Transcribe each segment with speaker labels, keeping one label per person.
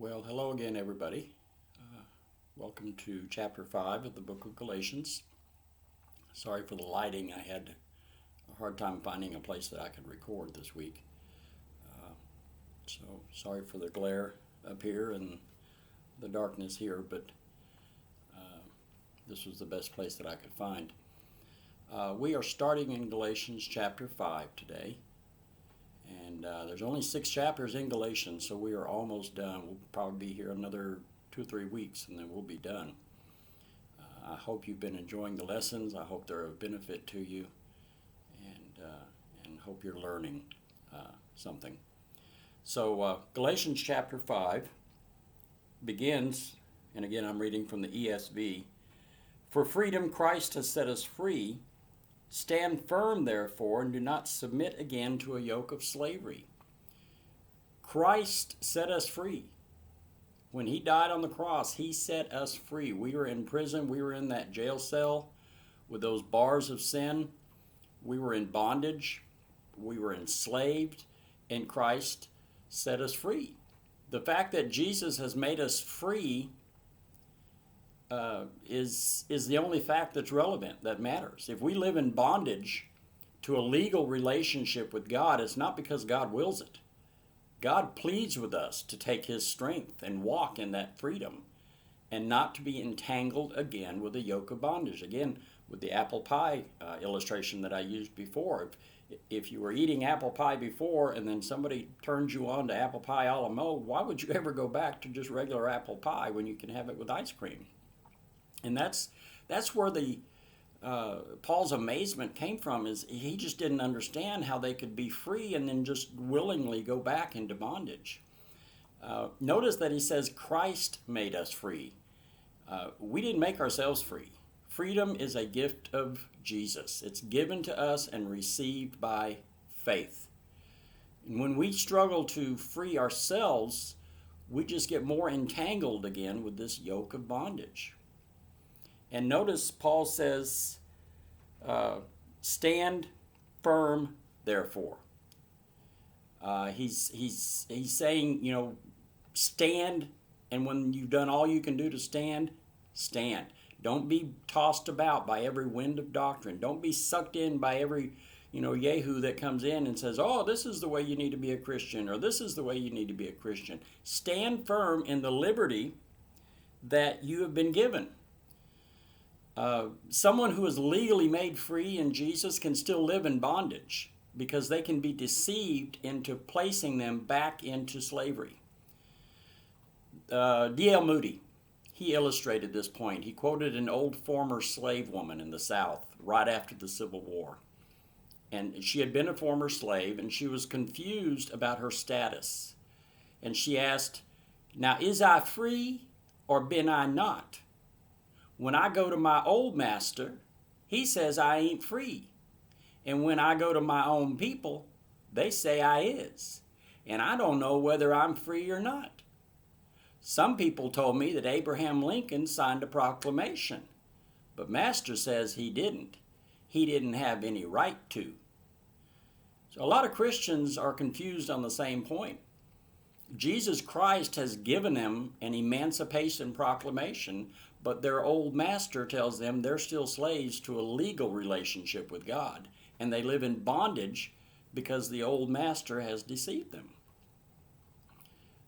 Speaker 1: Well, hello again, everybody. Welcome to chapter 5 of the book of Galatians. Sorry for the lighting. I had a hard time finding a place that I could record this week. So sorry for the glare up here and the darkness here, but this was the best place that I could find. We are starting in Galatians chapter 5 today. And there's only 6 chapters in Galatians, so we are almost done. We'll probably be here another 2 or 3 weeks, and then we'll be done. I hope you've been enjoying the lessons. I hope they're of benefit to you, and hope you're learning something. So Galatians chapter 5 begins, and again I'm reading from the ESV. For freedom Christ has set us free. Stand firm, therefore, and do not submit again to a yoke of slavery. Christ set us free. When he died on the cross, he set us free. We were in prison. We were in that jail cell with those bars of sin. We were in bondage. We were enslaved, and Christ set us free. The fact that Jesus has made us free is the only fact that's relevant, that matters. If we live in bondage to a legal relationship with God, it's not because God wills it. God pleads with us to take his strength and walk in that freedom and not to be entangled again with a yoke of bondage. Again, with the apple pie illustration that I used before. If you were eating apple pie before and then somebody turns you on to apple pie a la mode, why would you ever go back to just regular apple pie when you can have it with ice cream? And that's where the Paul's amazement came from, is he just didn't understand how they could be free and then just willingly go back into bondage. Notice that he says Christ made us free. We didn't make ourselves free. Freedom is a gift of Jesus. It's given to us and received by faith. And when we struggle to free ourselves, we just get more entangled again with this yoke of bondage. And notice Paul says, stand firm, therefore. He's saying, stand, and when you've done all you can do to stand, stand. Don't be tossed about by every wind of doctrine. Don't be sucked in by every, yahoo that comes in and says, oh, this is the way you need to be a Christian, or this is the way you need to be a Christian. Stand firm in the liberty that you have been given. Someone who is legally made free in Jesus can still live in bondage because they can be deceived into placing them back into slavery. D.L. Moody, he illustrated this point. He quoted an old former slave woman in the South right after the Civil War. And she had been a former slave, and she was confused about her status. And she asked, now is I free or been I not? When I go to my old master, he says I ain't free. And when I go to my own people, they say I is. And I don't know whether I'm free or not. Some people told me that Abraham Lincoln signed a proclamation, but master says he didn't. He didn't have any right to. So a lot of Christians are confused on the same point. Jesus Christ has given them an emancipation proclamation, but their old master tells them they're still slaves to a legal relationship with God, and they live in bondage because the old master has deceived them.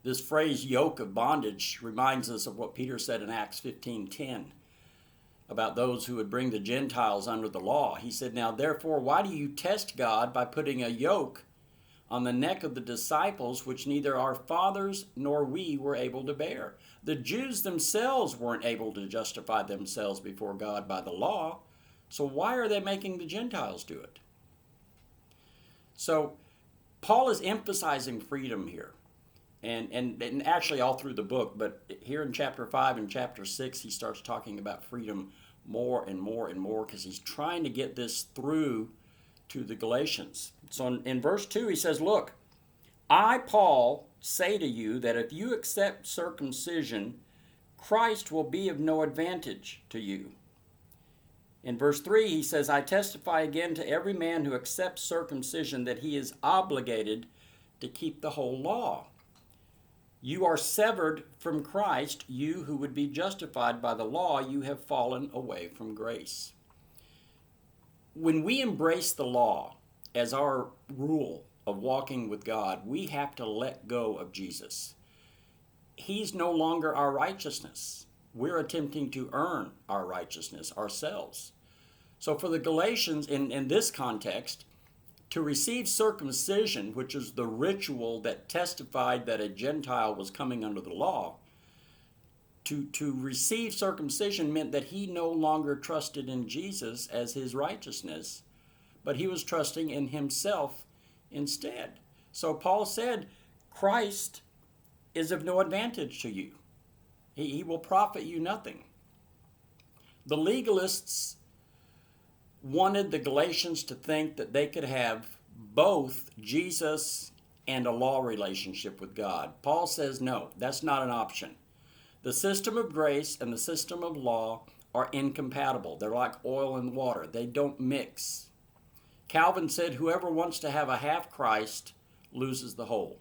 Speaker 1: This phrase, yoke of bondage, reminds us of what Peter said in Acts 15:10 about those who would bring the Gentiles under the law. He said, now therefore, why do you test God by putting a yoke on the neck of the disciples, which neither our fathers nor we were able to bear? The Jews themselves weren't able to justify themselves before God by the law, so why are they making the Gentiles do it? So Paul is emphasizing freedom here, and actually all through the book, but here in chapter 5 and chapter 6, he starts talking about freedom more and more and more because he's trying to get this through to the Galatians. So in verse 2 he says, look, I, Paul, say to you that if you accept circumcision, Christ will be of no advantage to you. In verse 3 he says, I testify again to every man who accepts circumcision that he is obligated to keep the whole law. You are severed from Christ, you who would be justified by the law, you have fallen away from grace. When we embrace the law as our rule of walking with God, we have to let go of Jesus. He's no longer our righteousness. We're attempting to earn our righteousness ourselves. So for the Galatians, in this context, to receive circumcision, which is the ritual that testified that a Gentile was coming under the law, to receive circumcision meant that he no longer trusted in Jesus as his righteousness, but he was trusting in himself instead. So Paul said, Christ is of no advantage to you. He will profit you nothing. The legalists wanted the Galatians to think that they could have both Jesus and a law relationship with God. Paul says, no, that's not an option. The system of grace and the system of law are incompatible. They're like oil and water. They don't mix. Calvin said, whoever wants to have a half Christ loses the whole.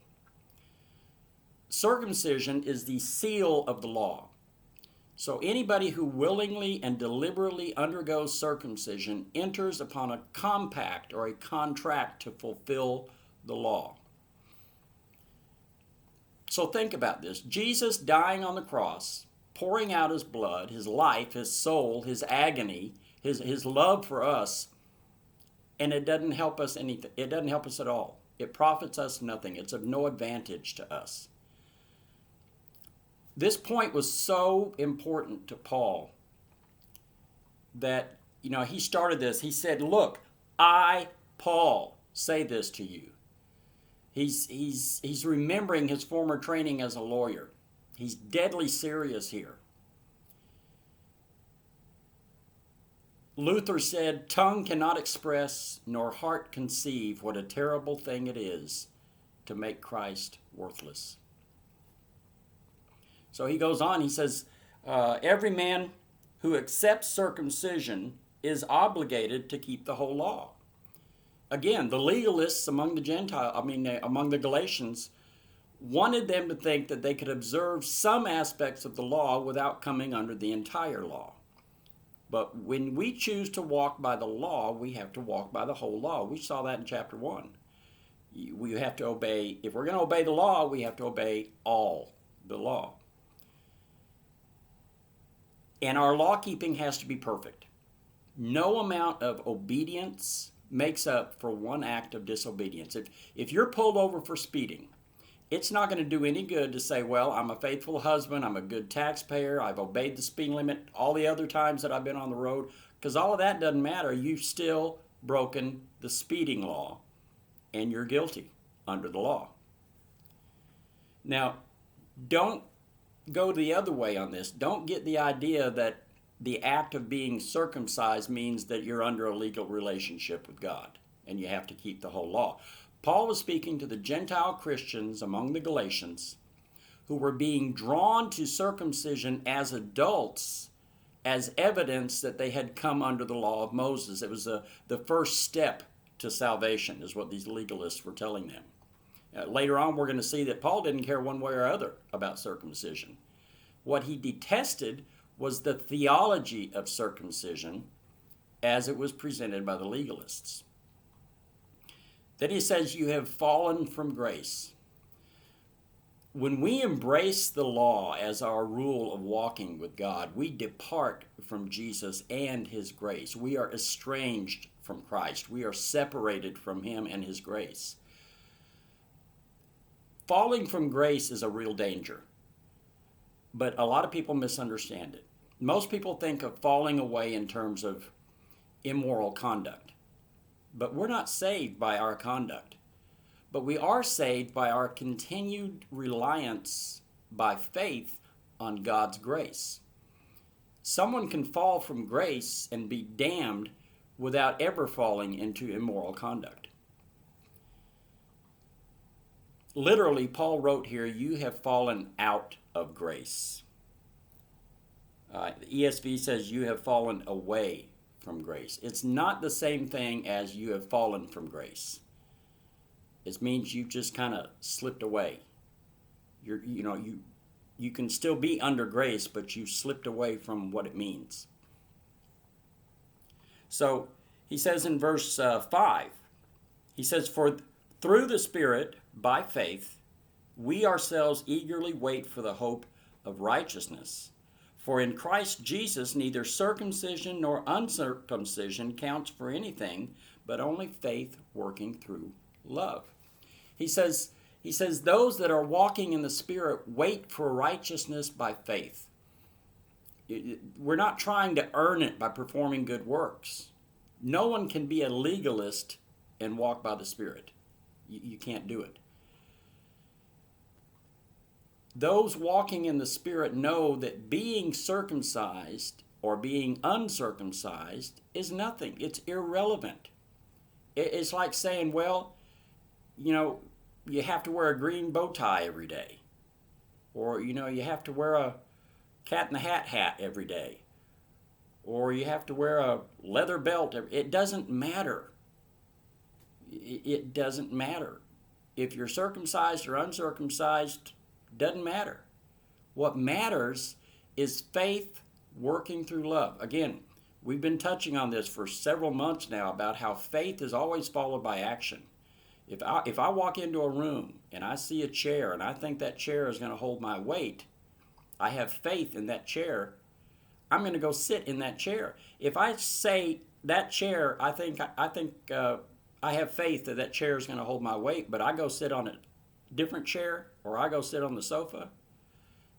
Speaker 1: Circumcision is the seal of the law. So anybody who willingly and deliberately undergoes circumcision enters upon a compact or a contract to fulfill the law. So think about this. Jesus dying on the cross, pouring out his blood, his life, his soul, his agony, his love for us, and it doesn't help us anything. It doesn't help us at all. It profits us nothing. It's of no advantage to us. This point was so important to Paul that, he started this. He said, look, I, Paul, say this to you. He's remembering his former training as a lawyer. He's deadly serious here. Luther said, tongue cannot express nor heart conceive what a terrible thing it is to make Christ worthless. So he goes on, he says, every man who accepts circumcision is obligated to keep the whole law. Again, the legalists among the Galatians wanted them to think that they could observe some aspects of the law without coming under the entire law. But when we choose to walk by the law, we have to walk by the whole law. We saw that in chapter 1. We have to obey, if we're going to obey the law, we have to obey all the law. And our law keeping has to be perfect. No amount of obedience makes up for one act of disobedience. If you're pulled over for speeding, it's not going to do any good to say, well, I'm a faithful husband, I'm a good taxpayer, I've obeyed the speed limit all the other times that I've been on the road, because all of that doesn't matter. You've still broken the speeding law, and you're guilty under the law. Now, don't go the other way on this. Don't get the idea that the act of being circumcised means that you're under a legal relationship with God and you have to keep the whole law. Paul was speaking to the Gentile Christians among the Galatians who were being drawn to circumcision as adults as evidence that they had come under the law of Moses. It was the first step to salvation, is what these legalists were telling them. Later on, we're going to see that Paul didn't care one way or other about circumcision. What he detested was the theology of circumcision as it was presented by the legalists. Then he says, you have fallen from grace. When we embrace the law as our rule of walking with God, we depart from Jesus and his grace. We are estranged from Christ. We are separated from him and his grace. Falling from grace is a real danger, but a lot of people misunderstand it. Most people think of falling away in terms of immoral conduct, but we're not saved by our conduct, but we are saved by our continued reliance by faith on God's grace. Someone can fall from grace and be damned without ever falling into immoral conduct. Literally, Paul wrote here, you have fallen out of grace. The ESV says you have fallen away from grace. It's not the same thing as you have fallen from grace. It means you just kind of slipped away. You can still be under grace, but you slipped away from what it means. So he says in verse 5, he says, "For through the Spirit, by faith, we ourselves eagerly wait for the hope of righteousness. For in Christ Jesus neither circumcision nor uncircumcision counts for anything, but only faith working through love." He says those that are walking in the Spirit wait for righteousness by faith. We're not trying to earn it by performing good works. No one can be a legalist and walk by the Spirit. You can't do it. Those walking in the Spirit know that being circumcised or being uncircumcised is nothing. It's irrelevant. It's like saying, well, you have to wear a green bow tie every day. Or, you have to wear a cat in the hat every day. Or you have to wear a leather belt. It doesn't matter. It doesn't matter. If you're circumcised or uncircumcised, doesn't matter. What matters is faith working through love. Again, we've been touching on this for several months now about how faith is always followed by action. If I walk into a room and I see a chair and I think that chair is going to hold my weight, I have faith in that chair, I'm going to go sit in that chair. If I say that chair, I think I have faith that chair is going to hold my weight, but I go sit on a different chair or I go sit on the sofa,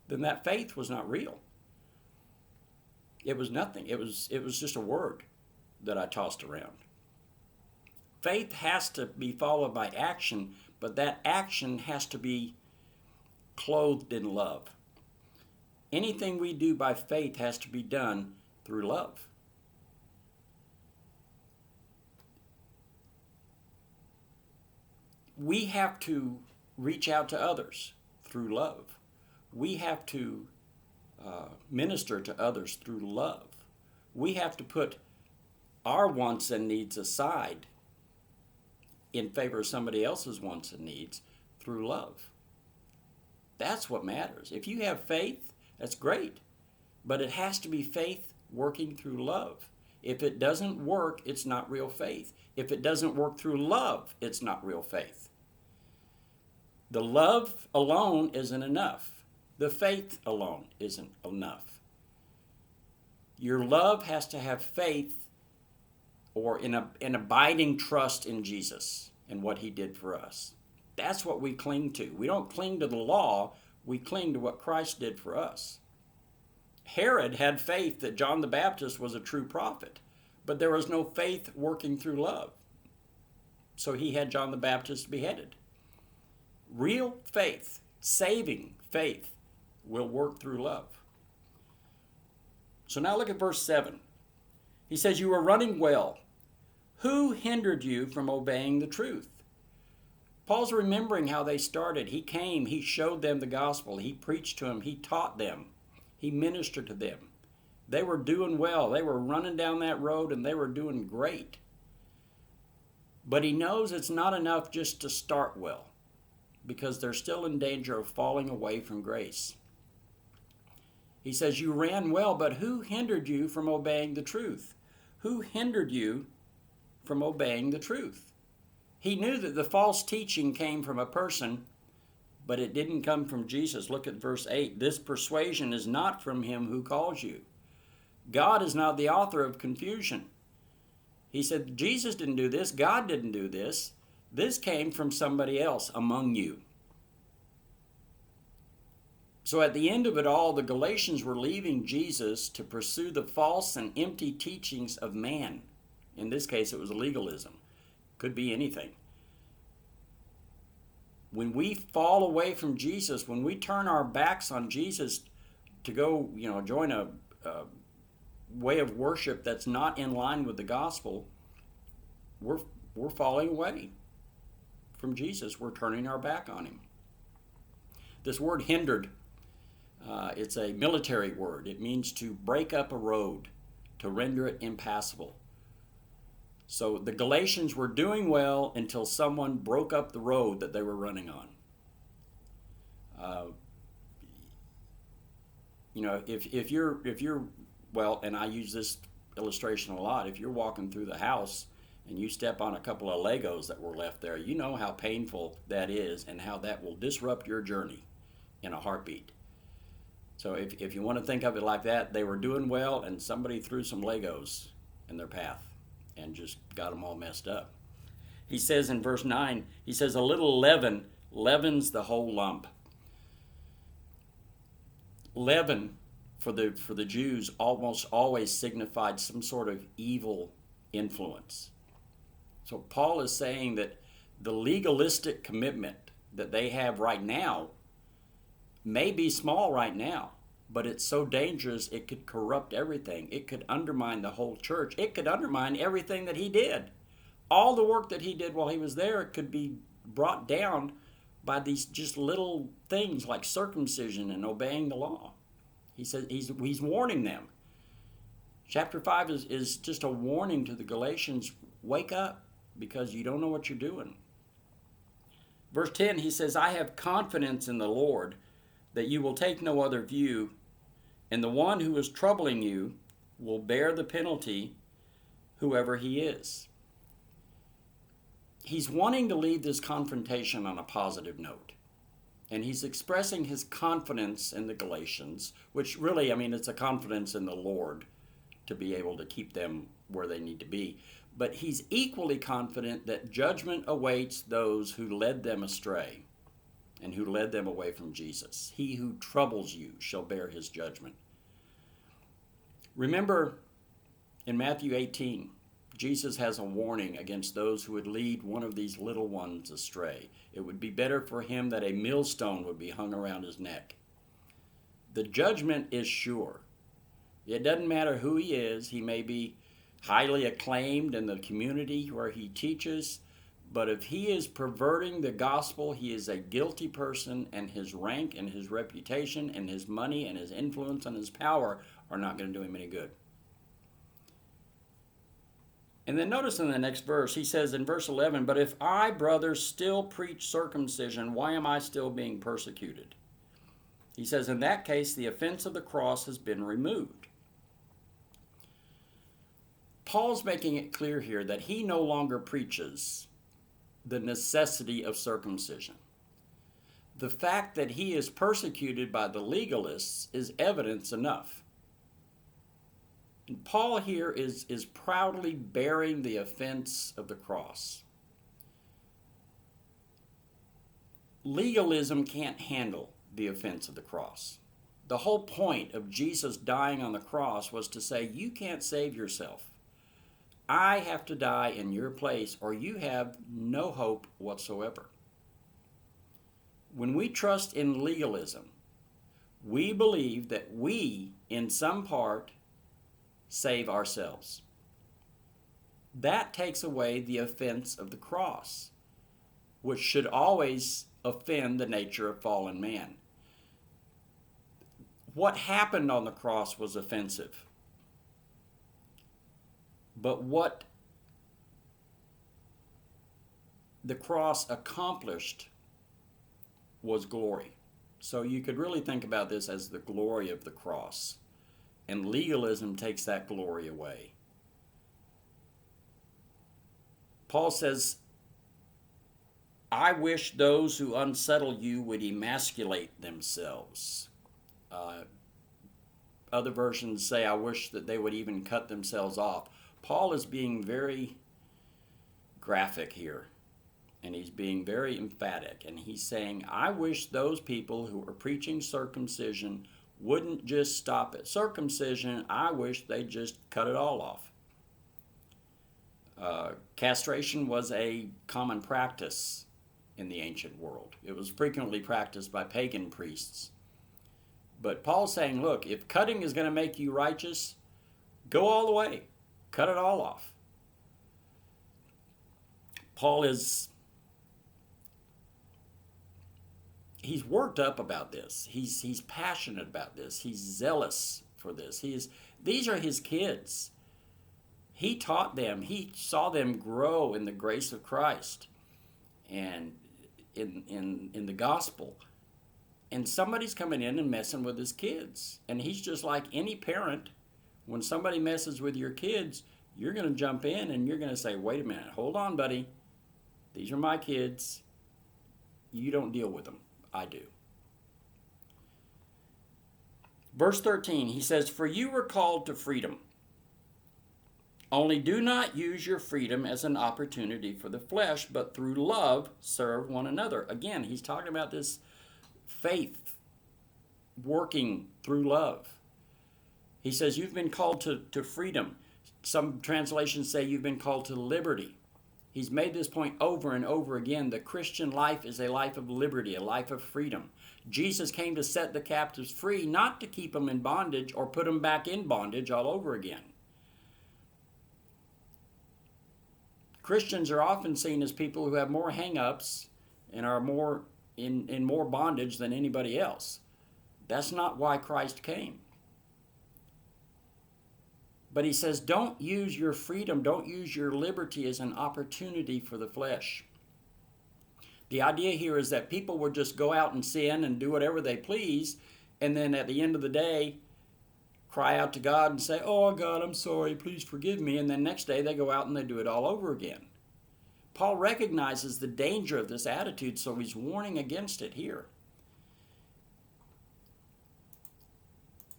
Speaker 1: then that faith was not real. It was nothing. It was just a word that I tossed around. Faith has to be followed by action, but that action has to be clothed in love. Anything we do by faith has to be done through love. We have to reach out to others through love. We have to minister to others through love. We have to put our wants and needs aside in favor of somebody else's wants and needs through love. That's what matters. If you have faith, that's great, but it has to be faith working through love. If it doesn't work, it's not real faith. If it doesn't work through love, it's not real faith. The love alone isn't enough. The faith alone isn't enough. Your love has to have faith or an abiding trust in Jesus and what he did for us. That's what we cling to. We don't cling to the law, we cling to what Christ did for us. Herod had faith that John the Baptist was a true prophet, but there was no faith working through love. So he had John the Baptist beheaded. Real faith, saving faith, will work through love. So now look at verse 7. He says, "You were running well. Who hindered you from obeying the truth?" Paul's remembering how they started. He came, he showed them the gospel, he preached to them, he taught them, he ministered to them. They were doing well. They were running down that road and they were doing great. But he knows it's not enough just to start well, because they're still in danger of falling away from grace. He says, "You ran well, but who hindered you from obeying the truth?" Who hindered you from obeying the truth? He knew that the false teaching came from a person, but it didn't come from Jesus. Look at verse 8. "This persuasion is not from him who calls you. God is not the author of confusion." He said, Jesus didn't do this. God didn't do this. This came from somebody else among you. So at the end of it all, the Galatians were leaving Jesus to pursue the false and empty teachings of man. In this case, it was legalism. Could be anything. When we fall away from Jesus, when we turn our backs on Jesus to go, join a way of worship that's not in line with the gospel, we're falling away from Jesus. We're turning our back on him. This word hindered, it's a military word. It means to break up a road, to render it impassable. So the Galatians were doing well until someone broke up the road that they were running on. If you're well, and I use this illustration a lot. If you're walking through the house and you step on a couple of Legos that were left there, you know how painful that is and how that will disrupt your journey in a heartbeat. So if you want to think of it like that, they were doing well and somebody threw some Legos in their path and just got them all messed up. He says in verse 9, he says, a little leaven leavens the whole lump. Leaven for the Jews almost always signified some sort of evil influence. So Paul is saying that the legalistic commitment that they have right now may be small right now, but it's so dangerous it could corrupt everything. It could undermine the whole church. It could undermine everything that he did. All the work that he did while he was there could be brought down by these just little things like circumcision and obeying the law. He says he's warning them. Chapter 5 is just a warning to the Galatians. Wake up, because you don't know what you're doing. Verse 10, he says, I have confidence in the Lord that you will take no other view, and the one who is troubling you will bear the penalty, whoever he is. He's wanting to leave this confrontation on a positive note. And he's expressing his confidence in the Galatians, which really, it's a confidence in the Lord to be able to keep them where they need to be. But he's equally confident that judgment awaits those who led them astray and who led them away from Jesus. He who troubles you shall bear his judgment. Remember, in Matthew 18, Jesus has a warning against those who would lead one of these little ones astray. It would be better for him that a millstone would be hung around his neck. The judgment is sure. It doesn't matter who he is. He may be highly acclaimed in the community where he teaches, but if he is perverting the gospel, he is a guilty person, and his rank and his reputation and his money and his influence and his power are not going to do him any good. And then notice in the next verse, he says in verse 11, but if I, brothers, still preach circumcision, why am I still being persecuted? He says, in that case, the offense of the cross has been removed. Paul's making it clear here that he no longer preaches the necessity of circumcision. The fact that he is persecuted by the legalists is evidence enough. And Paul here is proudly bearing the offense of the cross. Legalism can't handle the offense of the cross. The whole point of Jesus dying on the cross was to say, you can't save yourself. I have to die in your place, or you have no hope whatsoever. When we trust in legalism, we believe that we, in some part, save ourselves. That takes away the offense of the cross, which should always offend the nature of fallen man. What happened on the cross was offensive. But what the cross accomplished was glory. So you could really think about this as the glory of the cross. And legalism takes that glory away. Paul says, I wish those who unsettle you would emasculate themselves. Other versions say, I wish that they would even cut themselves off. Paul is being very graphic here, and he's being very emphatic. And he's saying, I wish those people who are preaching circumcision wouldn't just stop at circumcision. I wish they'd just cut it all off. Castration was a common practice in the ancient world. It was frequently practiced by pagan priests. But Paul's saying, look, if cutting is going to make you righteous, go all the way. Cut it all off. Paul he's worked up about this. He's passionate about this. He's zealous for this. These are his kids. He taught them. He saw them grow in the grace of Christ and in the gospel. and somebody's coming in and messing with his kids. And he's just like any parent. When somebody messes with your kids, you're going to jump in and you're going to say, wait a minute, hold on, buddy. These are my kids. You don't deal with them. I do. Verse 13, he says, for you were called to freedom. Only do not use your freedom as an opportunity for the flesh, but through love serve one another. Again, he's talking about this faith working through love. He says you've been called to freedom. Some translations say you've been called to liberty. He's made this point over and over again. The Christian life is a life of liberty, a life of freedom. Jesus came to set the captives free, not to keep them in bondage or put them back in bondage all over again. Christians are often seen as people who have more hang-ups and are more in more bondage than anybody else. That's not why Christ came. But he says, don't use your freedom, don't use your liberty as an opportunity for the flesh. The idea here is that people would just go out and sin and do whatever they please, and then at the end of the day, cry out to God and say, oh, God, I'm sorry, please forgive me. And then next day they go out and they do it all over again. Paul recognizes the danger of this attitude, so he's warning against it here.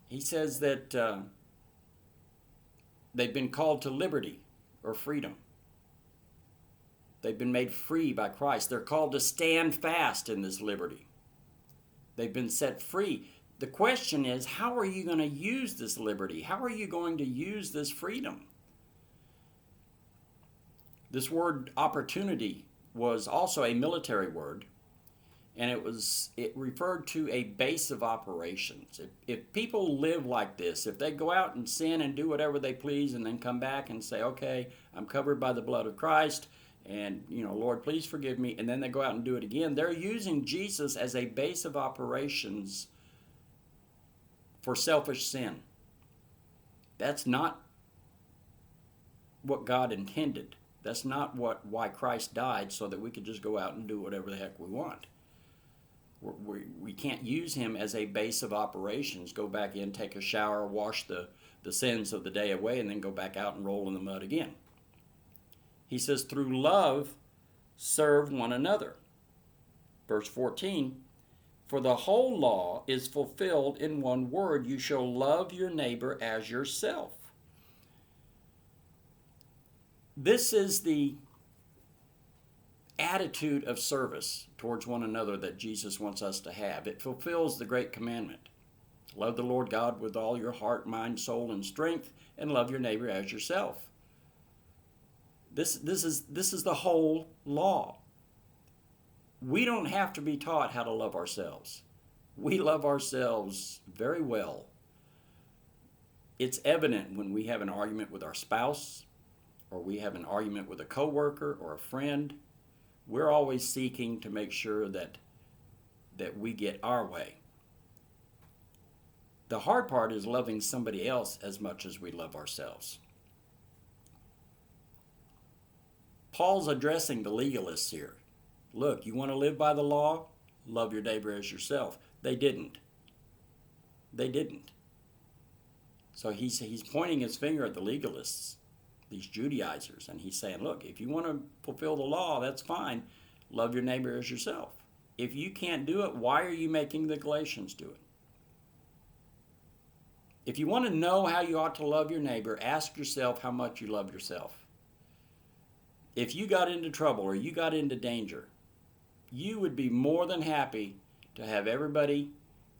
Speaker 1: He says that they've been called to liberty or freedom. They've been made free by Christ. They're called to stand fast in this liberty. They've been set free. The question is, how are you going to use this liberty? How are you going to use this freedom? This word opportunity was also a military word, and it referred to a base of operations. If people live like this, if they go out and sin and do whatever they please and then come back and say, okay, I'm covered by the blood of Christ, and, Lord, please forgive me, and then they go out and do it again, they're using Jesus as a base of operations for selfish sin. That's not what God intended. That's not why Christ died, so that we could just go out and do whatever the heck we want. We can't use him as a base of operations, go back in, take a shower, wash the sins of the day away, and then go back out and roll in the mud again. He says, through love, serve one another. Verse 14, for the whole law is fulfilled in one word, you shall love your neighbor as yourself. This is the attitude of service towards one another that Jesus wants us to have. It fulfills the great commandment. Love the Lord God with all your heart, mind, soul, and strength, and love your neighbor as yourself. This is the whole law. We don't have to be taught how to love ourselves. We love ourselves very well. It's evident when we have an argument with our spouse, or we have an argument with a coworker or a friend. We're always seeking to make sure that we get our way. The hard part is loving somebody else as much as we love ourselves. Paul's addressing the legalists here. Look, you want to live by the law? Love your neighbor as yourself. They didn't. They didn't. So he's pointing his finger at the legalists, these Judaizers, and he's saying, look, if you want to fulfill the law, that's fine. Love your neighbor as yourself. If you can't do it, why are you making the Galatians do it? If you want to know how you ought to love your neighbor, ask yourself how much you love yourself. If you got into trouble or you got into danger, you would be more than happy to have everybody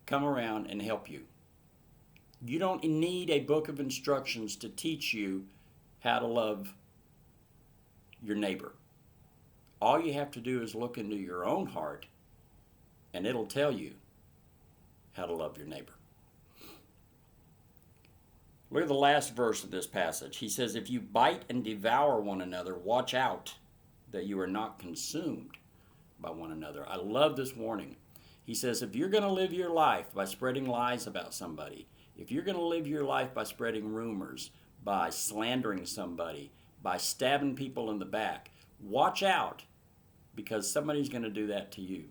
Speaker 1: come around and help you. You don't need a book of instructions to teach you how to love your neighbor. All you have to do is look into your own heart, and it'll tell you how to love your neighbor. Look at the last verse of this passage. He says, if you bite and devour one another, watch out that you are not consumed by one another. I love this warning. He says, if you're going to live your life by spreading lies about somebody, if you're going to live your life by spreading rumors, by slandering somebody, by stabbing people in the back, watch out, because somebody's going to do that to you.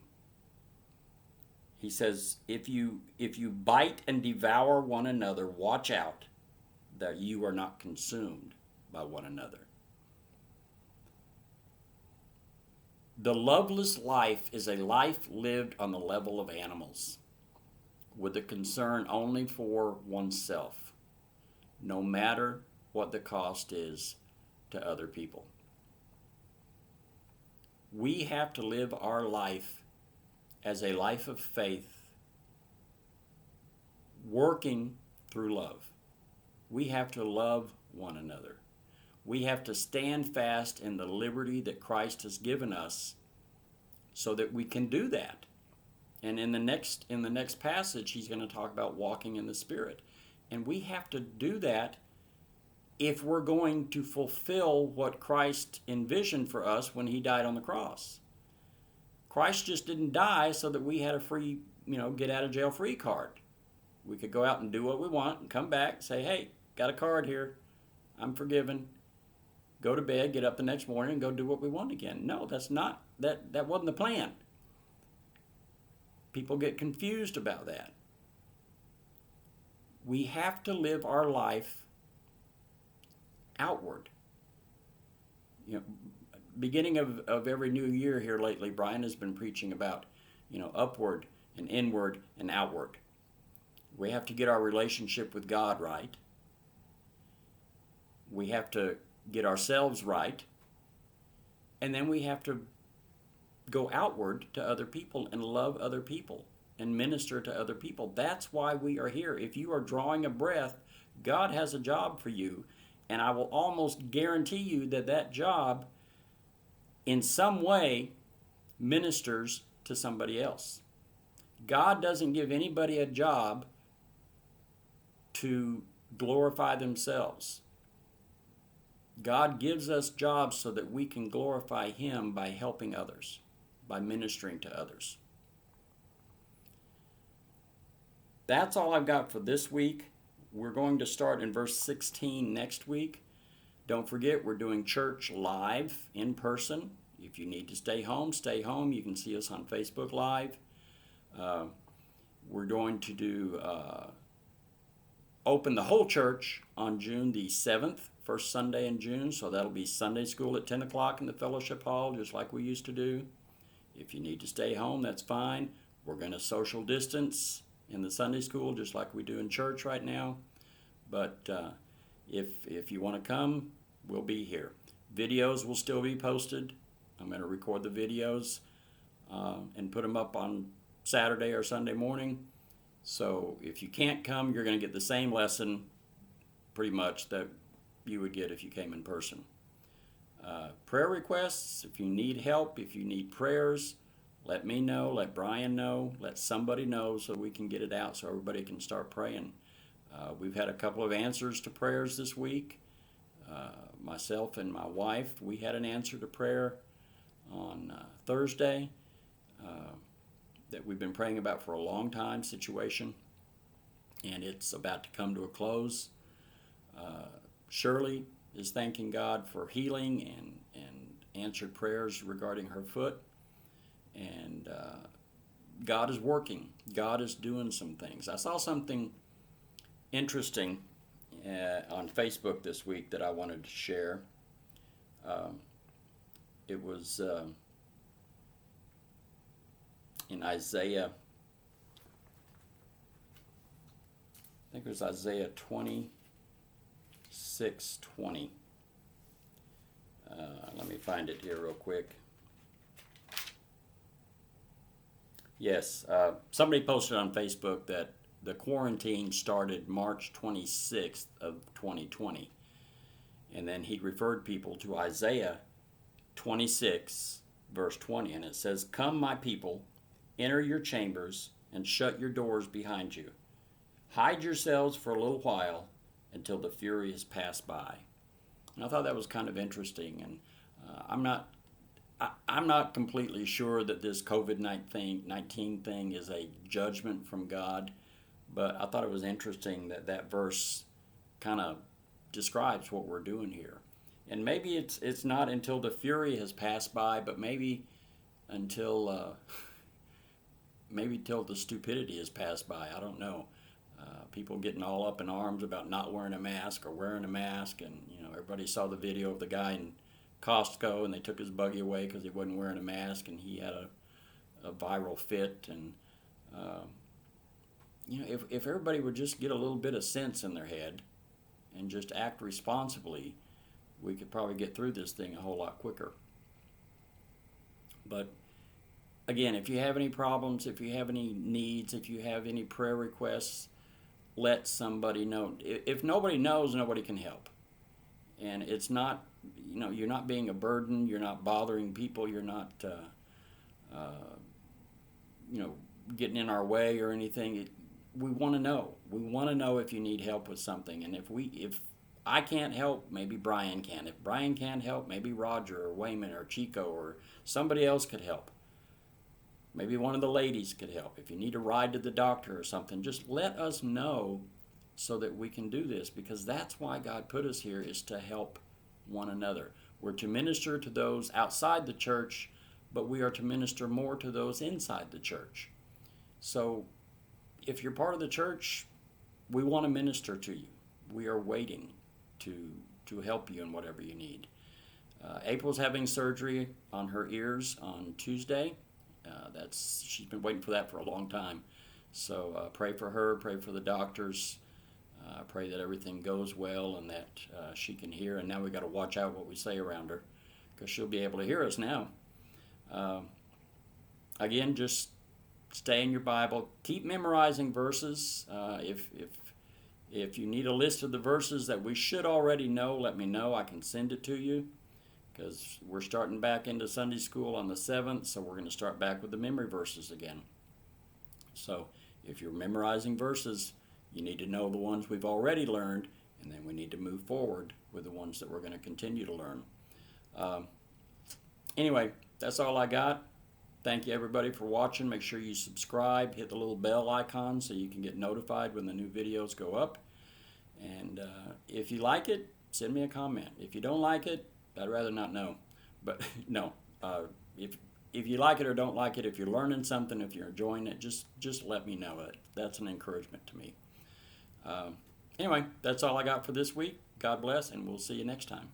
Speaker 1: He says, if you bite and devour one another, watch out that you are not consumed by one another. The loveless life is a life lived on the level of animals, with a concern only for oneself, no matter what the cost is to other people. We have to live our life as a life of faith, working through love. We have to love one another. We have to stand fast in the liberty that Christ has given us so that we can do that. And in the next passage, he's going to talk about walking in the Spirit. And we have to do that if we're going to fulfill what Christ envisioned for us when he died on the cross. Christ just didn't die so that we had a free, get out of jail free card. We could go out and do what we want and come back and say, hey, got a card here. I'm forgiven. Go to bed, get up the next morning, and go do what we want again. No, that's not, that wasn't the plan. People get confused about that. We have to live our life outward. Beginning of every new year here lately, Brian has been preaching about, upward and inward and outward. We have to get our relationship with God right. We have to get ourselves right. And then we have to go outward to other people and love other people and minister to other people. That's why we are here. If you are drawing a breath, God has a job for you. And I will almost guarantee you that job in some way ministers to somebody else. God doesn't give anybody a job to glorify themselves. God gives us jobs so that we can glorify him by helping others, by ministering to others. That's all I've got for this week. We're going to start in verse 16 next week. Don't forget, we're doing church live in person. If you need to stay home, stay home. You can see us on Facebook Live. We're going to do open the whole church on June the 7th, first Sunday in June. So that'll be Sunday school at 10 o'clock in the fellowship hall, just like we used to do. If you need to stay home, that's fine. We're going to social distance in the Sunday school, just like we do in church right now. But if you want to come, we'll be here. Videos will still be posted. I'm going to record the videos and put them up on Saturday or Sunday morning. So if you can't come, you're going to get the same lesson pretty much that you would get if you came in person. Prayer requests, if you need help, if you need prayers, let me know, let Brian know, let somebody know so we can get it out so everybody can start praying. We've had a couple of answers to prayers this week. Myself and my wife, we had an answer to prayer on Thursday that we've been praying about for a long time, situation, and it's about to come to a close. Shirley is thanking God for healing and answered prayers regarding her foot, and God is working. God is doing some things. I saw something interesting on Facebook this week that I wanted to share. It was in Isaiah, I think it was Isaiah 26:20. Let me find it here real quick. Yes, somebody posted on Facebook that the quarantine started March 26th of 2020. And then he referred people to Isaiah 26, verse 20. And it says, "Come, my people, enter your chambers and shut your doors behind you. Hide yourselves for a little while until the fury has passed by." And I thought that was kind of interesting. And I'm not completely sure that this COVID-19 thing is a judgment from God. But I thought it was interesting that verse kind of describes what we're doing here. And maybe it's not until the fury has passed by, but maybe until maybe till the stupidity has passed by. I don't know. People getting all up in arms about not wearing a mask or wearing a mask, and everybody saw the video of the guy in Costco, and they took his buggy away because he wasn't wearing a mask, and he had a viral fit. And if everybody would just get a little bit of sense in their head and just act responsibly, we could probably get through this thing a whole lot quicker. But again, if you have any problems, if you have any needs, if you have any prayer requests, let somebody know. If nobody knows, nobody can help. And it's not, you're not being a burden, you're not bothering people, you're not, getting in our way or anything. We want to know. We want to know if you need help with something. And if I can't help, maybe Brian can. If Brian can't help, maybe Roger or Wayman or Chico or somebody else could help. Maybe one of the ladies could help. If you need a ride to the doctor or something, just let us know so that we can do this, because that's why God put us here, is to help one another. We're to minister to those outside the church, but we are to minister more to those inside the church. So if you're part of the church, we want to minister to you. We are waiting to help you in whatever you need. April's having surgery on her ears on Tuesday. She's been waiting for that for a long time. So pray for her, pray for the doctors, pray that everything goes well and that she can hear. And now we got to watch out what we say around her, because she'll be able to hear us now. Again, just stay in your Bible. Keep memorizing verses. If you need a list of the verses that we should already know, let me know. I can send it to you, because we're starting back into Sunday school on the 7th, so we're going to start back with the memory verses again. So if you're memorizing verses, you need to know the ones we've already learned, and then we need to move forward with the ones that we're going to continue to learn. Anyway, that's all I got. Thank you, everybody, for watching. Make sure you subscribe, hit the little bell icon so you can get notified when the new videos go up. And if you like it, send me a comment. If you don't like it, I'd rather not know. But no, if you like it or don't like it, if you're learning something, if you're enjoying it, just let me know it. That's an encouragement to me. Anyway, that's all I got for this week. God bless, and we'll see you next time.